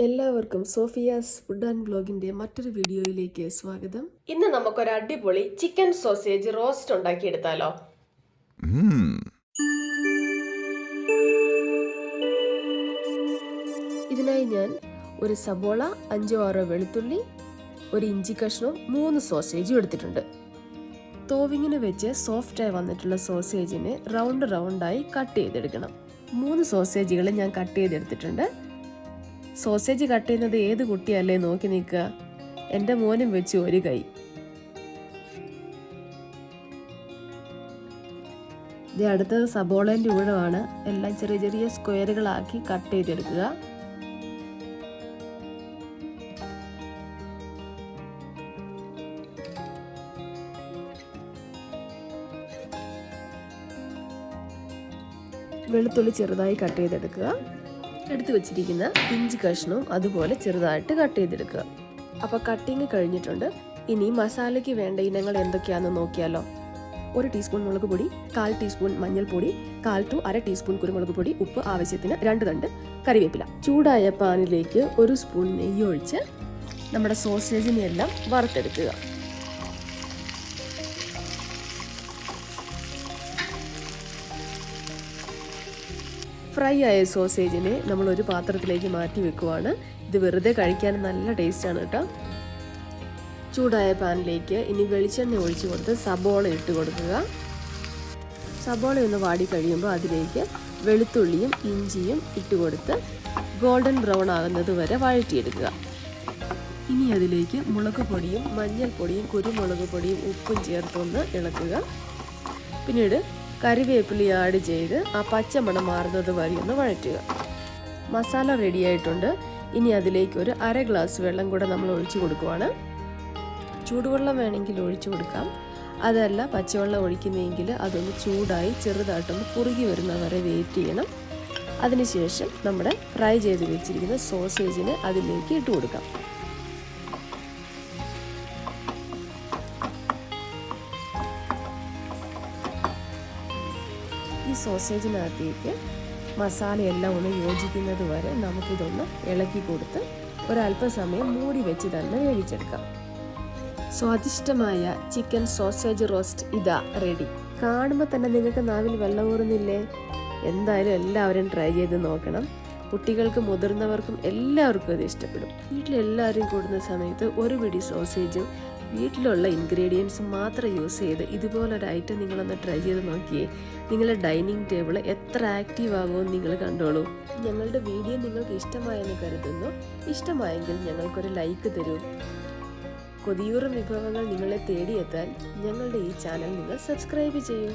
എല്ലാവർക്കും സോഫിയാസ് food and ബ്ലോഗിന്റെ മറ്റൊരു വീഡിയോയിലേക്ക് സ്വാഗതം. ഇന്ന് നമുക്കൊരു അടിപൊളി ചിക്കൻ സോസേജ് റോസ്റ്റ് ഉണ്ടാക്കിയെടുത്താലോ? ഇതിനായി ഞാൻ ഒരു സബോള, 5-6 വെളുത്തുള്ളി, ഒരു ഇഞ്ചി കഷ്ണവും 3 സോസേജും എടുത്തിട്ടുണ്ട്. തോവിങ്ങിന് വെച്ച് സോഫ്റ്റായി വന്നിട്ടുള്ള സോസേജിനെ റൗണ്ടായി കട്ട് ചെയ്തെടുക്കണം. 3 സോസേജുകൾ ഞാൻ കട്ട് ചെയ്തെടുത്തിട്ടുണ്ട്. സോസേജ് കട്ട് ചെയ്യുന്നത് ഏത് കുട്ടിയല്ലേ നോക്കി നിൽക്കുക. എൻ്റെ മോനും വെച്ച് ഒരു കൈ. ഇത് അടുത്തത് സബോളേൻ്റെ ഊഴമാണ്. എല്ലാം ചെറിയ ചെറിയ സ്ക്വയറുകളാക്കി കട്ട് ചെയ്തെടുക്കുക. വെളുത്തുള്ളി ചെറുതായി കട്ട് ചെയ്തെടുക്കുക. എടുത്തു വെച്ചിരിക്കുന്ന ഇഞ്ചി കഷ്ണവും അതുപോലെ ചെറുതായിട്ട് കട്ട് ചെയ്തെടുക്കുക. അപ്പോൾ കട്ടിങ് കഴിഞ്ഞിട്ടുണ്ട്. ഇനി മസാലയ്ക്ക് വേണ്ട ഇനങ്ങൾ എന്തൊക്കെയാണെന്ന് നോക്കിയാലോ. 1 ടീസ്പൂൺ മുളക് പൊടി, 1/4 ടീസ്പൂൺ മഞ്ഞൾപ്പൊടി, 1/4 to 1/2 ടീസ്പൂൺ കുരുമുളക് പൊടി, ഉപ്പ് ആവശ്യത്തിന്, 2 തണ്ട് കറിവേപ്പില. ചൂടായ പാനിലേക്ക് 1 സ്പൂൺ നെയ്യ് ഒഴിച്ച് നമ്മുടെ സോസേജിനെ എല്ലാം വറുത്തെടുക്കുക. ഫ്രൈ ആയ സോസേജിനെ നമ്മൾ ഒരു പാത്രത്തിലേക്ക് മാറ്റി വെക്കുവാണ്. ഇത് വെറുതെ കഴിക്കാൻ നല്ല ടേസ്റ്റാണ് കേട്ടോ. ചൂടായ പാനിലേക്ക് ഇനി വെളിച്ചെണ്ണ ഒഴിച്ചു കൊടുത്ത് സബോള ഇട്ട് കൊടുക്കുക. സബോള ഒന്ന് വാടി കഴിയുമ്പോൾ അതിലേക്ക് വെളുത്തുള്ളിയും ഇഞ്ചിയും ഇട്ട് കൊടുത്ത് ഗോൾഡൻ ബ്രൗൺ ആകുന്നത് വരെ വഴറ്റിയെടുക്കുക. ഇനി അതിലേക്ക് മുളക് പൊടിയും മഞ്ഞൾപ്പൊടിയും കുരുമുളക് പൊടിയും ഉപ്പും ചേർത്തൊന്ന് ഇളക്കുക. പിന്നീട് കറിവേപ്പില ആഡ് ചെയ്ത് ആ പച്ചമണം മാറുന്നത് വരെ ഒന്ന് വഴറ്റുക. മസാല റെഡിയായിട്ടുണ്ട്. ഇനി അതിലേക്ക് ഒരു 1/2 ഗ്ലാസ് വെള്ളം കൂടെ നമ്മൾ ഒഴിച്ചു കൊടുക്കുവാണ്. ചൂടുവെള്ളം വേണമെങ്കിൽ ഒഴിച്ചു കൊടുക്കാം. അതല്ല പച്ചവെള്ളം ഒഴിക്കുന്നതെങ്കിൽ അതൊന്ന് ചൂടായി ചെറുതായിട്ടൊന്ന് കുറുകി വരുന്നത് വരെ വെയിറ്റ് ചെയ്യണം. അതിനുശേഷം നമ്മുടെ ഫ്രൈ ചെയ്ത് വെച്ചിരിക്കുന്ന സോസേജിന് അതിലേക്ക് ഇട്ട് കൊടുക്കാം. ഈ സോസേജിനകത്തേക്ക് മസാലയെല്ലാം ഒന്ന് യോജിക്കുന്നത് വരെ നമുക്കിതൊന്ന് ഇളക്കി കൊടുത്ത് ഒരല്പസമയം മൂടി വെച്ച് തന്നെ വേവിച്ചെടുക്കാം. സ്വാദിഷ്ടമായ ചിക്കൻ സോസേജ് റോസ്റ്റ് ഇതാ റെഡി. കാണുമ്പോൾ തന്നെ നിങ്ങൾക്ക് നാവിൽ വെള്ളം ഊറുന്നില്ലേ? എന്തായാലും എല്ലാവരും ട്രൈ ചെയ്ത് നോക്കണം. കുട്ടികൾക്കും മുതിർന്നവർക്കും എല്ലാവർക്കും അത് ഇഷ്ടപ്പെടും. വീട്ടിലെല്ലാവരും കൂടുന്ന സമയത്ത് ഒരു പിടി സോസേജും വീട്ടിലുള്ള ഇൻഗ്രീഡിയൻസ് മാത്രം യൂസ് ചെയ്ത് ഇതുപോലൊരു ഐറ്റം നിങ്ങളൊന്ന് ട്രൈ ചെയ്ത് നോക്കിയേ. നിങ്ങളുടെ ഡൈനിങ് ടേബിൾ എത്ര ആക്റ്റീവ് ആകുമെന്ന് നിങ്ങൾ കണ്ടോളൂ. ഞങ്ങളുടെ വീഡിയോ നിങ്ങൾക്ക് ഇഷ്ടമായെന്ന് കരുതുന്നു. ഇഷ്ടമായെങ്കിൽ ഞങ്ങൾക്കൊരു ലൈക്ക് തരൂ. കൊതിയൂറും വിഭവങ്ങൾ നിങ്ങളെ തേടിയെത്താൻ ഞങ്ങളുടെ ഈ ചാനൽ നിങ്ങൾ സബ്സ്ക്രൈബ് ചെയ്യൂ.